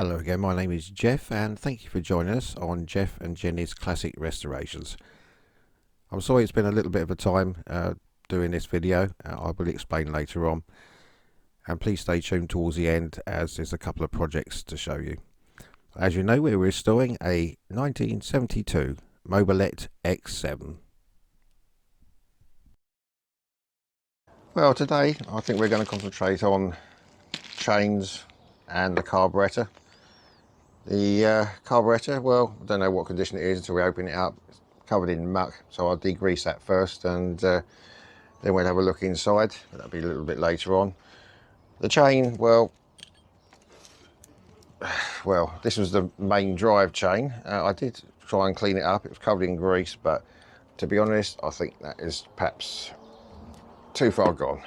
Hello again, my name is Jeff and thank you for joining us on Jeff and Jenny's Classic Restorations. I'm sorry it's been a little bit of a time doing this video. I will explain later on, and please stay tuned towards the end as there's a couple of projects to show you. As you know, we're restoring a 1972 Mobylette X7. Well, today I think we're going to concentrate on chains and the carburetor. The carburetor, well, I don't know what condition it is until we open it up. It's covered in muck, so I'll degrease that first, and then we'll have a look inside. That'll be a little bit later on. The chain, well, this was the main drive chain. I did try and clean it up. It was covered in grease, but to be honest, I think that is perhaps too far gone.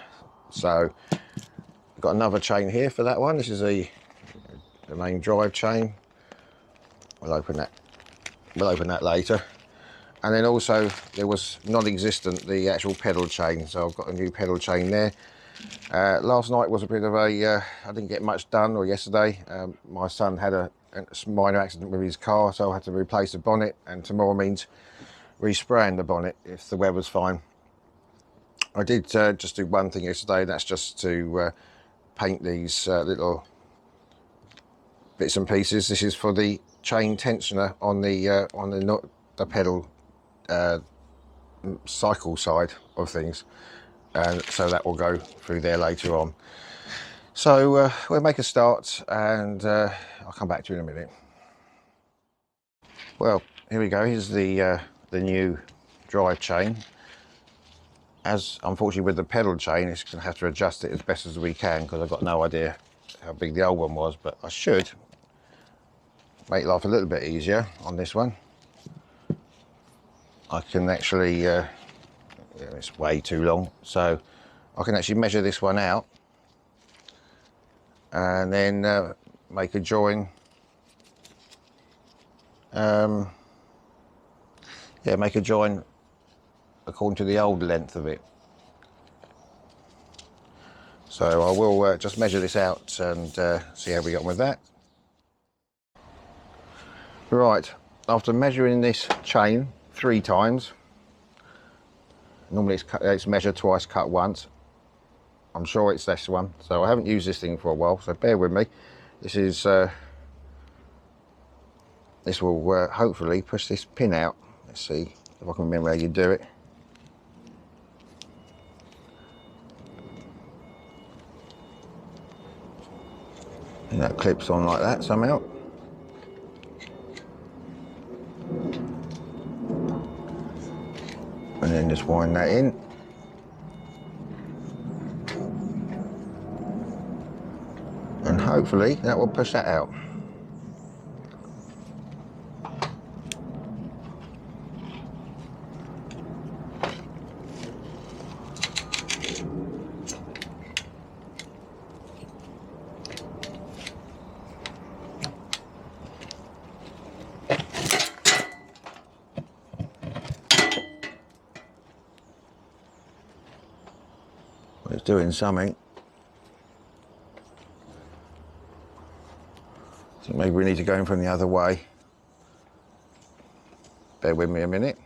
So I've got another chain here for that one. This is the main drive chain. We'll open that later. And then also there was non-existent the actual pedal chain, so I've got a new pedal chain there. Last night was a bit of a I didn't get much done, or yesterday. My son had a minor accident with his car, so I had to replace the bonnet, and tomorrow means respraying the bonnet if the weather's fine. I did just do one thing yesterday, that's just to paint these little bits and pieces. This is for the chain tensioner on the pedal cycle side of things, and so that will go through there later on. So we'll make a start, and I'll come back to you in a minute. Well, here we go. Here's the new drive chain. As unfortunately with the pedal chain, it's going to have to adjust it as best as we can, because I've got no idea how big the old one was, but I should make life a little bit easier on this one. I can actually, it's way too long, so I can actually measure this one out and then make a join. Make a join according to the old length of it. So I will just measure this out and see how we got on with that. Right, after measuring this chain 3 times, normally it's measured twice, cut once. I'm sure it's this one, so I haven't used this thing for a while, so bear with me. This is this will hopefully push this pin out. Let's see if I can remember how you do it. And that clips on like that somehow. And then just wind that in. And hopefully that will push that out. It's doing something. So maybe we need to go in from the other way. Bear with me a minute.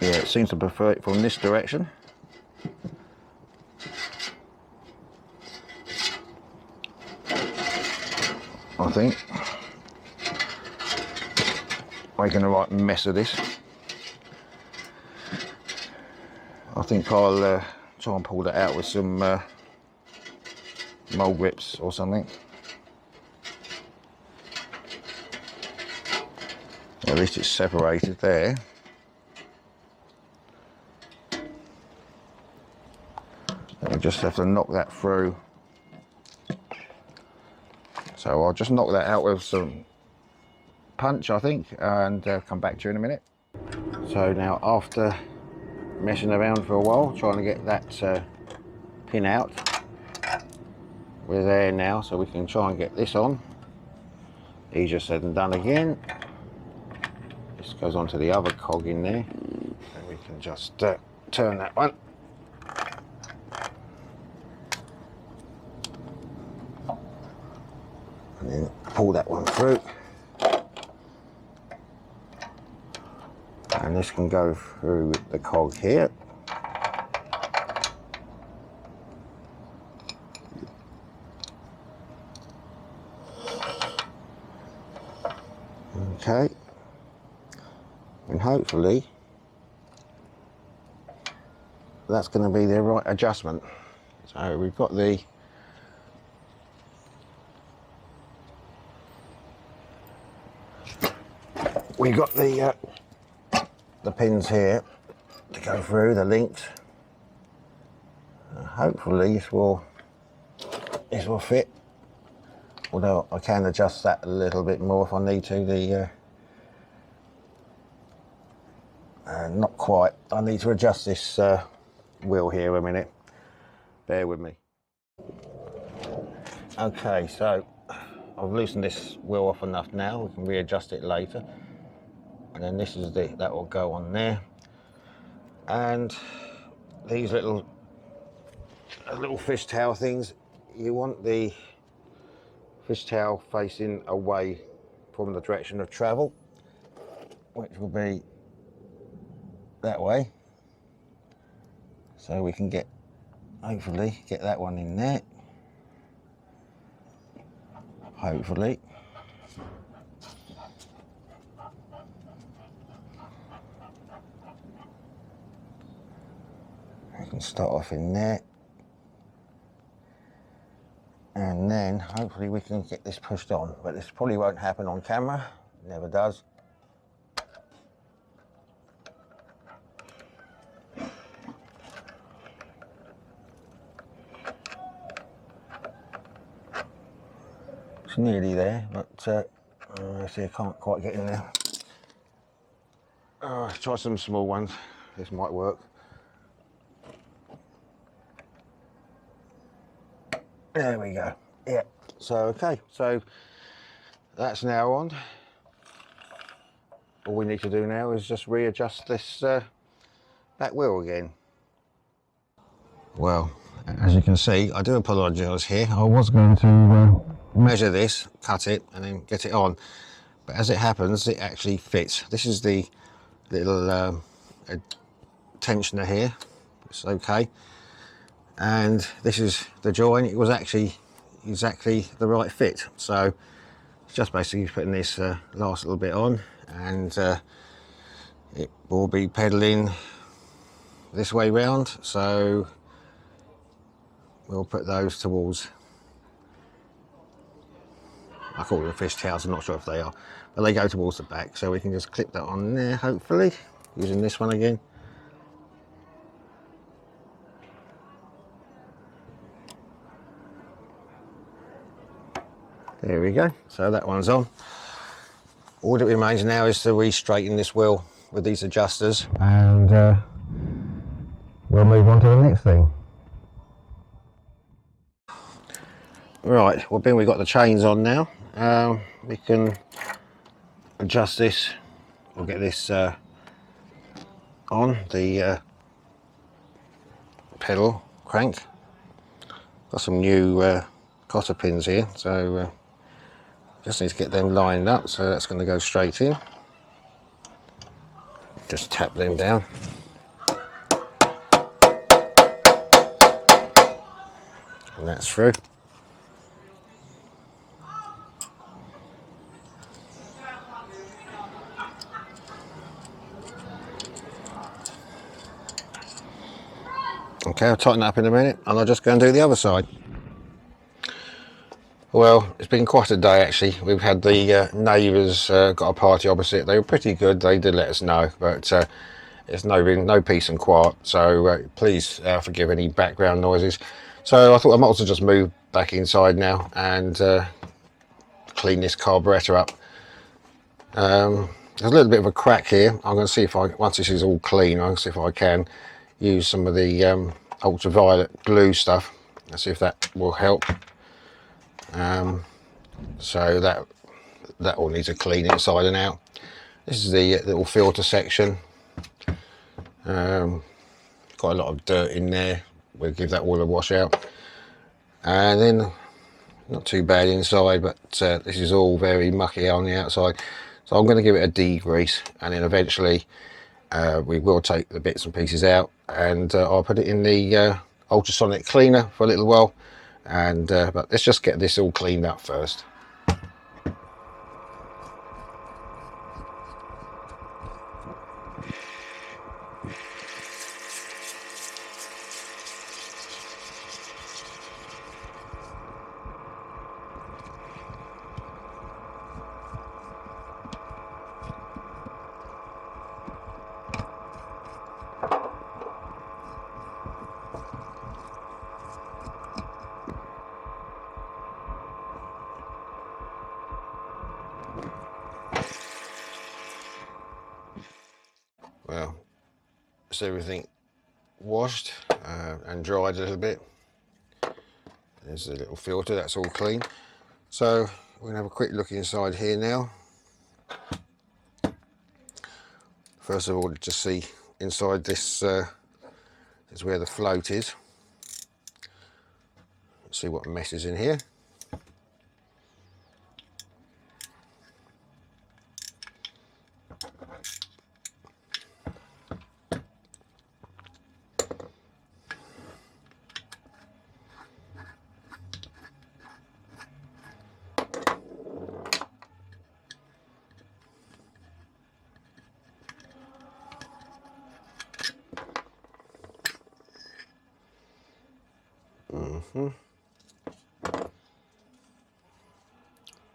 Yeah, it seems to prefer it from this direction. I think. Making a right mess of this. I think I'll try and pull that out with some mold grips or something. At least it's separated there. And we just have to knock that through. So I'll just knock that out with some punch, I think, and come back to you in a minute. So now, after messing around for a while trying to get that pin out, we're there now, so we can try and get this on. Easier said than done again. This goes onto the other cog in there, and we can just turn that one. pull that one through. And this can go through the cog here. Okay, and hopefully that's going to be the right adjustment. So we've got the pins here to go through, the links. Hopefully this will fit. Although I can adjust that a little bit more if I need to. Not quite. I need to adjust this wheel here a minute. Bear with me. Okay, so I've loosened this wheel off enough now. We can readjust it later. And then this is that will go on there. And these little fishtail things, you want the fishtail facing away from the direction of travel, which will be that way, so we can hopefully get that one in there, hopefully. We can start off in there. And then hopefully we can get this pushed on, but this probably won't happen on camera, never does. It's nearly there, but I see I can't quite get in there. Try some small ones, this might work. There we go. Yeah. So okay. So that's now on. All we need to do now is just readjust this that wheel again. Well, as you can see, I do apologise here. I was going to measure this, cut it, and then get it on. But as it happens, it actually fits. This is the little tensioner here. It's okay. And this is the join. It was actually exactly the right fit. So it's just basically putting this last little bit on, and it will be pedaling this way round. So we'll put those towards, I call them fish tails, I'm not sure if they are, but they go towards the back. So we can just clip that on there, hopefully, using this one again. There we go, so that one's on. All that remains now is to re-straighten this wheel with these adjusters, and we'll move on to the next thing. Right, well, being we've got the chains on now, we can adjust this. We'll get this on the pedal crank. Got some new cotter pins here, so just need to get them lined up. So that's going to go straight in. Just tap them down. And that's through. Okay, I'll tighten up in a minute and I'll just go and do the other side. Well, it's been quite a day actually. We've had the neighbours got a party opposite. They were pretty good. They did let us know, but it's no peace and quiet. So please forgive any background noises. So I thought I might also just move back inside now and clean this carburettor up. There's a little bit of a crack here. I'm going to see if once this is all clean, I'm going to see if I can use some of the ultraviolet glue stuff. Let's see if that will help. So that all needs a clean inside and out. This is the little filter section. Got a lot of dirt in there. We'll give that all a wash out, and then not too bad inside, but this is all very mucky on the outside. So I'm going to give it a degrease, and then eventually we will take the bits and pieces out, and I'll put it in the ultrasonic cleaner for a little while. And but let's just get this all cleaned up first. Well, it's everything washed and dried a little bit. There's a little filter, that's all clean. So we're going to have a quick look inside here now. First of all, just see inside this is where the float is. Let's see what mess is in here.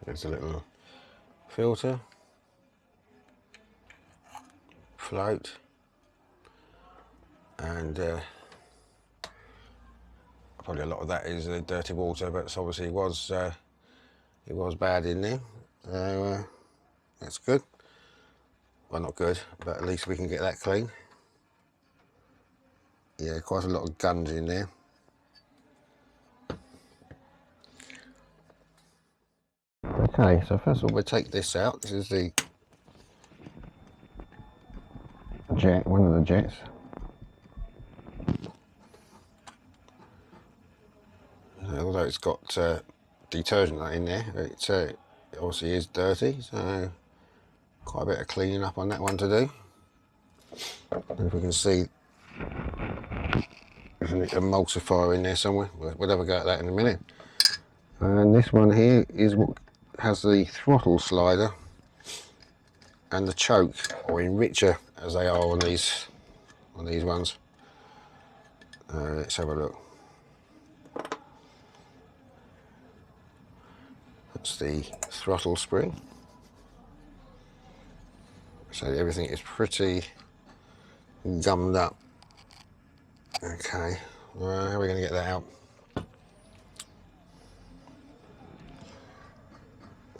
There's a little filter, float, and probably a lot of that is dirty water, but it's obviously it was bad in there. So that's good. Well, not good, but at least we can get that clean. Yeah, quite a lot of guns in there. Okay, so first of all we'll take this out. This is the jet, one of the jets. Although it's got detergent in there, it obviously is dirty, so quite a bit of cleaning up on that one to do. And if we can see, there's an emulsifier in there somewhere. We'll have a go at that in a minute. And this one here is what has the throttle slider and the choke, or enricher as they are on these ones. Let's have a look. That's the throttle spring. So everything is pretty gummed up. Okay, how are we going to get that out?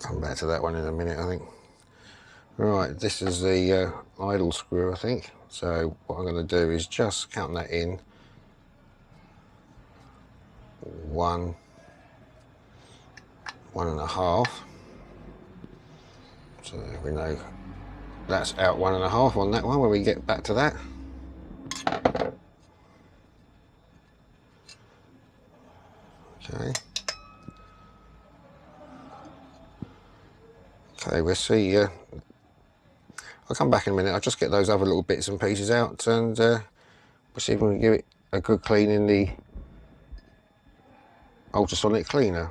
Come back to that one in a minute, I think. Right, this is the idle screw, I think. So what I'm going to do is just count that in. 1, 1.5. So we know that's out 1.5 on that one when we get back to that. Okay. Okay, we'll see. I'll come back in a minute. I'll just get those other little bits and pieces out, and we'll see if we can give it a good clean in the ultrasonic cleaner.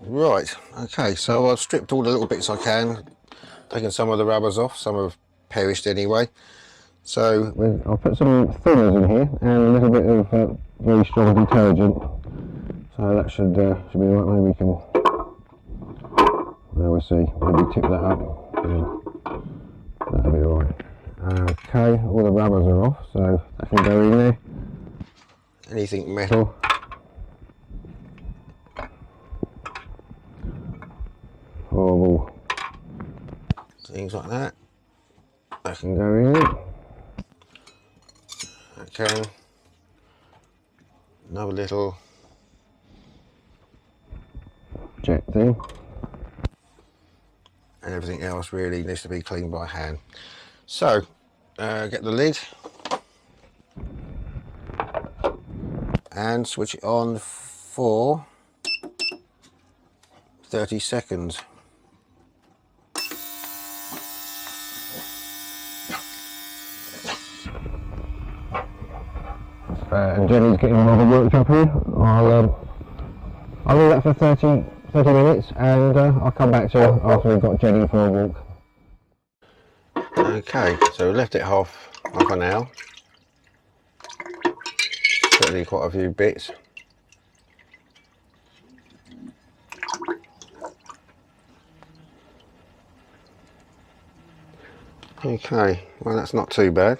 Right, okay, so I've stripped all the little bits I can, taken some of the rubbers off, some have perished anyway. So I'll put some thinners in here and a little bit of very strong detergent. So that should be right. Maybe we can, we'll see, maybe tip that up. That'll be right. Okay, all the rubbers are off, so that can go in there. Anything metal, horrible things like that, that can go in there. Okay, another little jet thing, and everything else really needs to be cleaned by hand. So get the lid and switch it on for 30 seconds. And Jenny's getting rather worked up here. I'll leave that for 30 minutes, and I'll come back to her after we've got Jenny for a walk. Okay, so we left it half an hour. Certainly quite a few bits. Okay, well that's not too bad.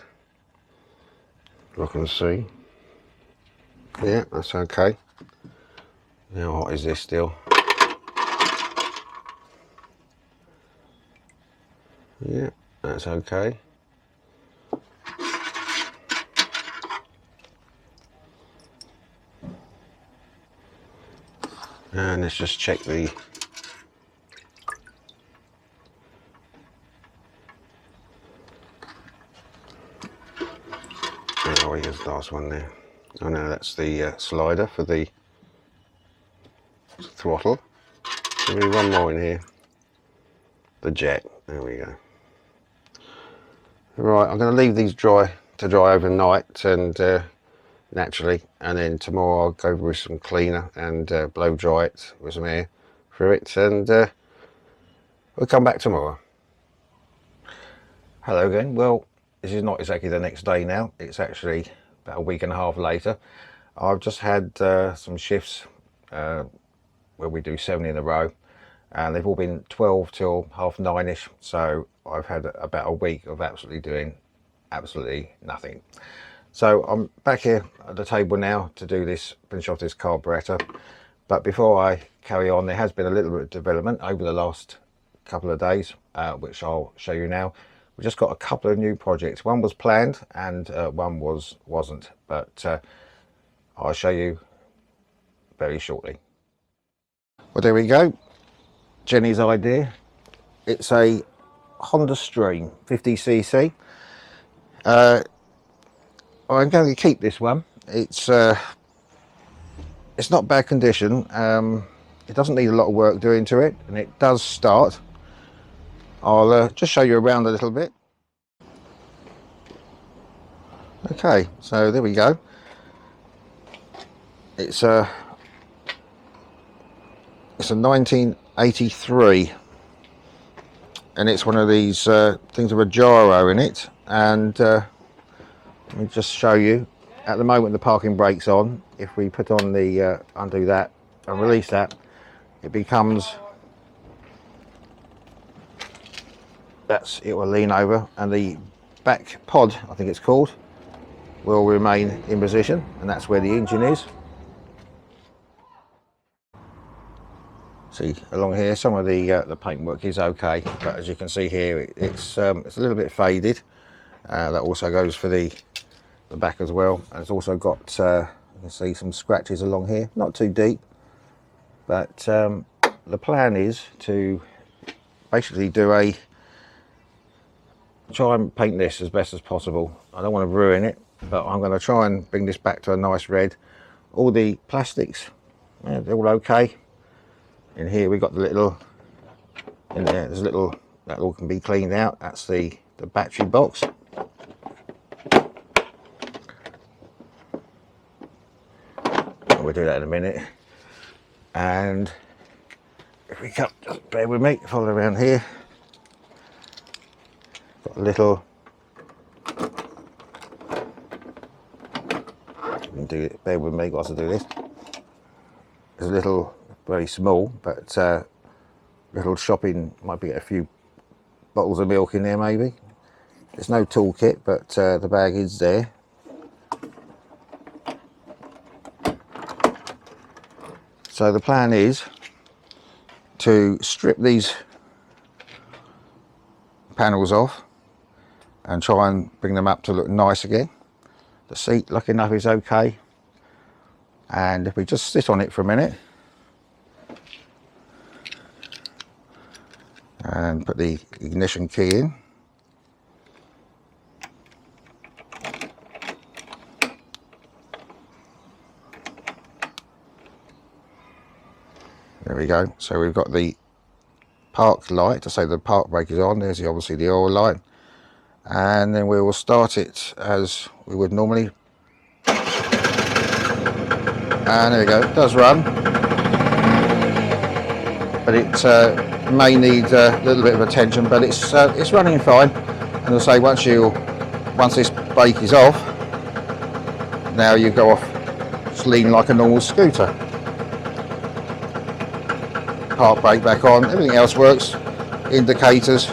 I can see. Yeah, that's okay. How hot is this still? Yeah, that's okay. And let's just check the oh, here's the last one there. Oh no, that's the slider for the throttle. There'll be one more in here. The jack. There we go. Right, I'm going to leave these dry overnight and naturally, and then tomorrow I'll go with some cleaner and blow dry it with some air through it, and we'll come back tomorrow. Hello again. Well, this is not exactly the next day now. It's actually about a week and a half later. I've just had some shifts where we do 7 in a row, and they've all been 12 till 9:30ish, so I've had about a week of doing absolutely nothing. So I'm back here at the table now to do this, finish off this carburetor. But before I carry on, there has been a little bit of development over the last couple of days, which I'll show you now. We've just got a couple of new projects. One was planned and one wasn't, but I'll show you very shortly. Well, there we go. Jenny's idea. It's a Honda Stream 50cc. I'm going to keep this one. It's not bad condition. It doesn't need a lot of work doing to it, and it does start. I'll just show you around a little bit. Okay, so there we go. It's a 1983, and it's one of these things with a gyro in it. And let me just show you. At the moment, the parking brake's on. If we put on the undo that and release that, it becomes. It will lean over, and the back pod, I think it's called, will remain in position, and that's where the engine is. See along here, some of the paintwork is okay, but as you can see here, it's a little bit faded. That also goes for the back as well, and it's also got you can see some scratches along here, not too deep, but the plan is to basically try and paint this as best as possible. I don't want to ruin it, but I'm going to try and bring this back to a nice red. All the plastics, yeah, they're all okay. In here we've got the little, in there there's a little, that all can be cleaned out. That's the battery box. We'll do that in a minute. And if we come, just bear with me, follow around here. Got a little, bear with me whilst I do this. There's a little, very small, but little shopping, might be a few bottles of milk in there maybe. There's no toolkit, but the bag is there. So the plan is to strip these panels off and try and bring them up to look nice again. The seat, lucky enough, is okay, and if we just sit on it for a minute and put the ignition key in, we go. So we've got the park light to say the park brake is on. There's obviously the oil light, and then we will start it as we would normally. And there we go, it does run, but it may need a little bit of attention, but it's running fine. And I say, once this brake is off, now you go off just lean like a normal scooter. Park brake back on, everything else works. Indicators,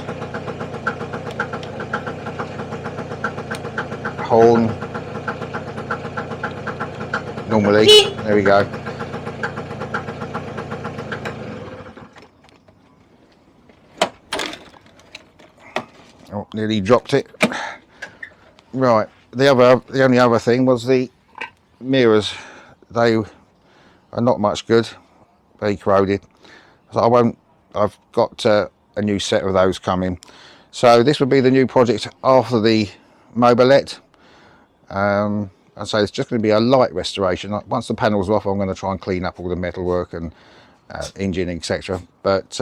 horn, normally. There we go. Oh, nearly dropped it. Right, the only other thing was the mirrors. They are not much good, very corroded. So I've got a new set of those coming. So this would be the new project after the Mobylette. I'd say it's just going to be a light restoration. Once the panels are off, I'm going to try and clean up all the metalwork and engine, etc. But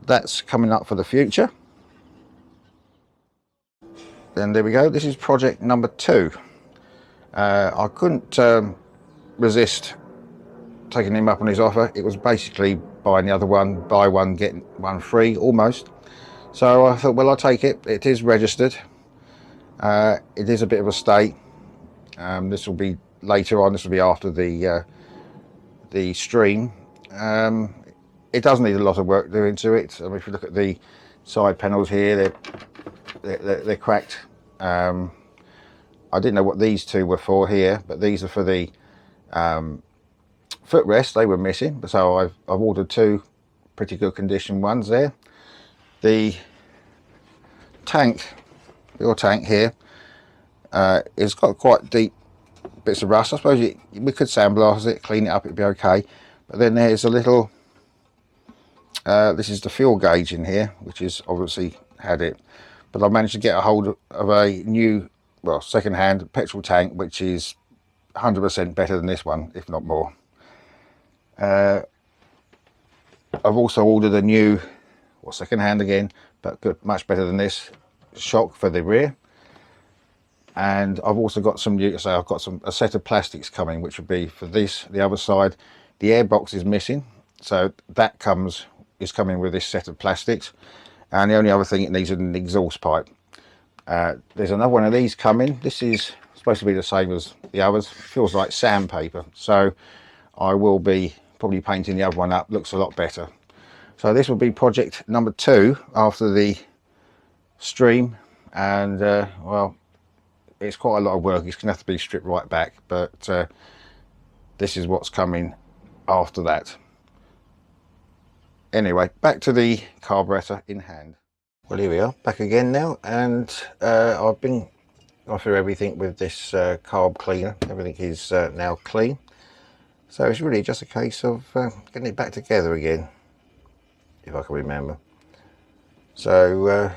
that's coming up for the future. Then there we go. This is project number 2. I couldn't resist taking him up on his offer. It was basically buying the other one, buy one get one free almost. So I thought, well, I'll take it. It is registered. It is a bit of a state. This will be later on. This will be after the stream. It does need a lot of work doing to it. I mean, if you look at the side panels here, they're cracked. I didn't know what these two were for here, but these are for the footrest. They were missing, so I've ordered 2 pretty good condition ones there. The tank, your tank here, it's got quite deep bits of rust. I suppose we could sandblast it, clean it up, it'd be okay. But then there's a little, this is the fuel gauge in here, which is obviously had it. But I managed to get a hold of a new, well, second-hand petrol tank, which is 100% better than this one, if not more. I've also ordered a new, well, second-hand again, but good, much better than this, shock for the rear. And I've also got some new, so I've got a set of plastics coming, which would be for this, the other side. The air box is missing, so that is coming with this set of plastics. And the only other thing it needs is an exhaust pipe. There's another one of these coming. This is supposed to be the same as the others. Feels like sandpaper, so I will be probably painting the other one up. Looks a lot better. So this will be project number 2 after the stream, and well, it's quite a lot of work. It's going to have to be stripped right back, but this is what's coming after that. Anyway, back to the carburetor in hand. Well, here we are, back again now, and I've been gone through everything with this carb cleaner. Everything is now clean, so it's really just a case of getting it back together again, if I can remember. So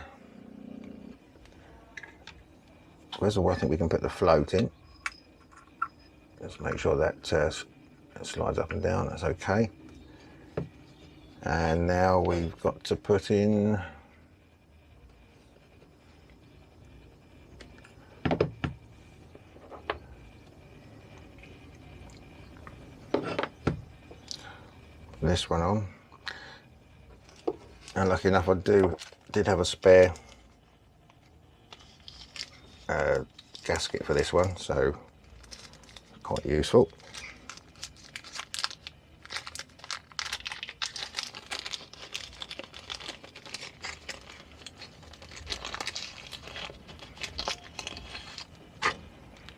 first of all, I think we can put the float in. Let's make sure that slides up and down. That's okay. And now we've got to put in this one on. And lucky enough, I did have a spare gasket for this one, so quite useful.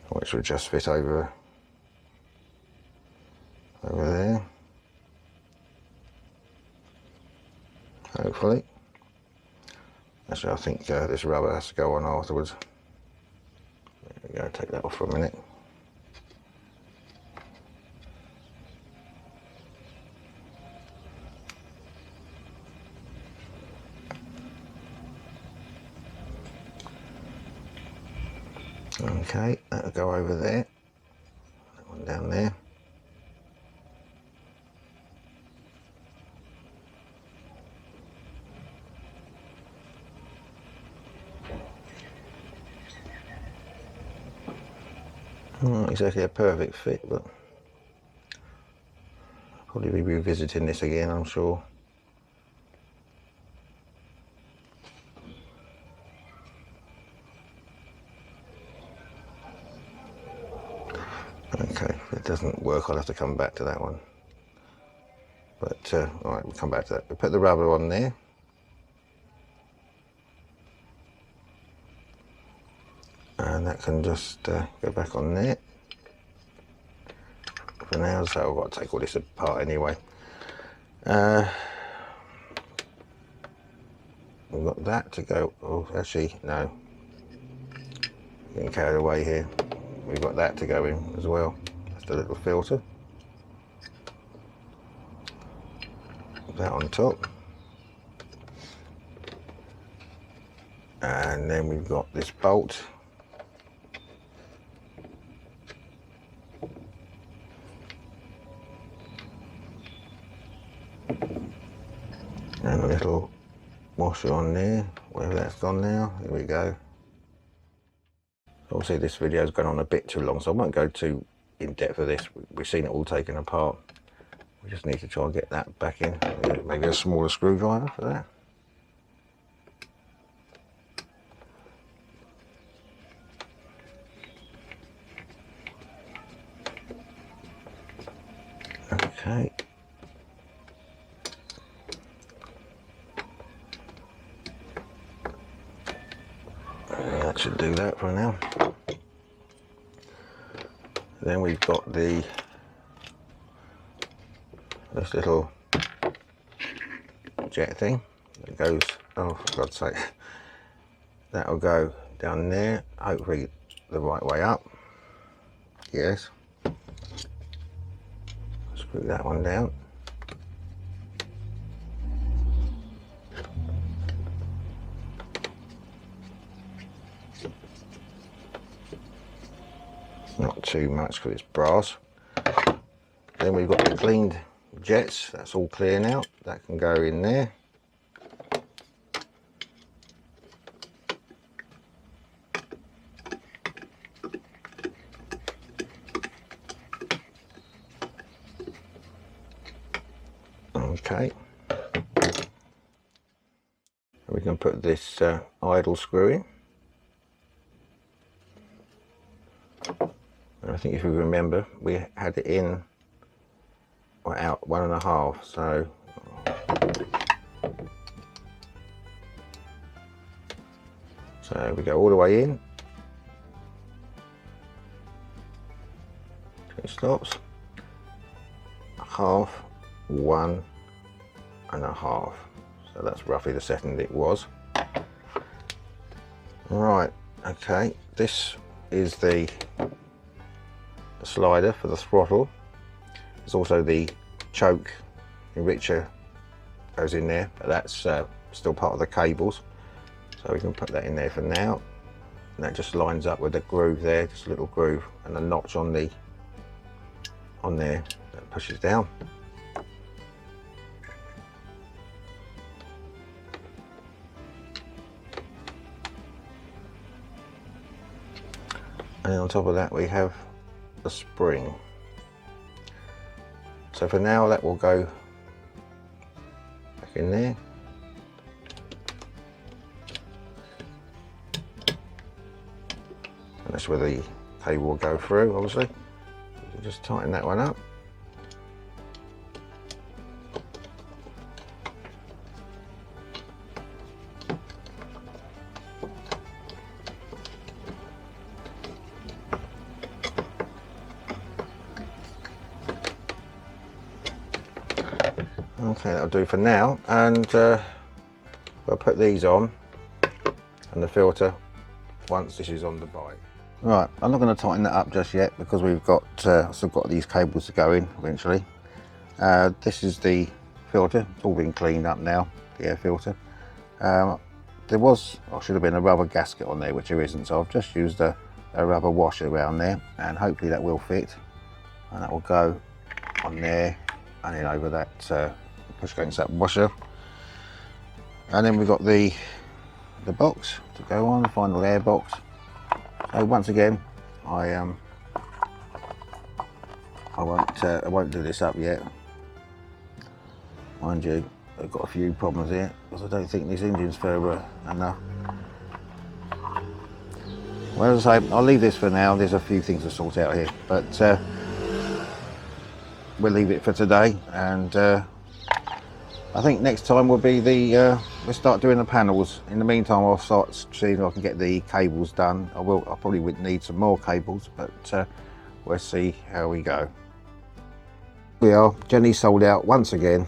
Which will just fit over there, hopefully. Actually, I think this rubber has to go on afterwards. There we go, take that off for a minute. Okay, that'll go over there, that one down there. Not exactly a perfect fit, but I'll probably be revisiting this again, I'm sure. Okay, if it doesn't work, I'll have to come back to that one. But, all right, we'll come back to that. We'll put the rubber on there. And that can just go back on there. For now, so I've got to take all this apart anyway. We've got that to go. Oh, actually, no. Getting carried away here. We've got that to go in as well. Just a little filter. Put that on top. And then we've got this bolt. And a little washer on there, wherever that's gone now. Here we go. Obviously this video's gone on a bit too long, so I won't go too in depth of this. We've seen it all taken apart. We just need to try and get that back in. Maybe a smaller screwdriver for that. Okay. That should do that for now. Then we've got this little jet thing that goes, oh for God's sake, that'll go down there, hopefully the right way up. Yes. Screw that one down. Not too much because it's brass. Then we've got the cleaned jets. That's all clear now. That can go in there. Okay. We can put this idle screw in. I think if you remember, we had it in or out 1.5, so we go all the way in. 2 stops, 1/2, 1.5. So that's roughly the setting it was. Right, okay, this is the slider for the throttle. There's also the choke enricher goes in there, but that's still part of the cables, so we can put that in there for now. And that just lines up with the groove there, just a little groove, and a notch on there that pushes down. And on top of that we have the spring. So for now that will go back in there. And that's where the cable will go through, obviously. So just tighten that one up. Okay, that'll do for now, and we'll put these on and the filter once this is on the bike. Right, I'm not going to tighten that up just yet because we've got still got these cables to go in eventually. This is the filter, it's all been cleaned up now, the air filter. There was, or should have been, a rubber gasket on there, which there isn't, so I've just used a rubber washer around there, and hopefully that will fit, and that will go on there and then over that push against that washer. And then we've got the box to go on, the final air box. So once again, I I won't do this up yet. Mind you, I've got a few problems here because I don't think this engine's further enough. Well, as I say, I'll leave this for now. There's a few things to sort out here, but we'll leave it for today. And I think next time will be we'll start doing the panels. In the meantime, I'll start seeing if I can get the cables done. I probably would need some more cables, but we'll see how we go. We are. Jenny sold out once again.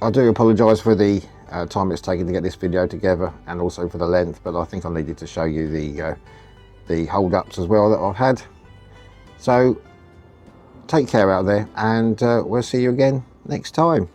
I do apologise for the time it's taken to get this video together, and also for the length, but I think I needed to show you the hold-ups as well that I've had. So take care out there, and we'll see you again next time.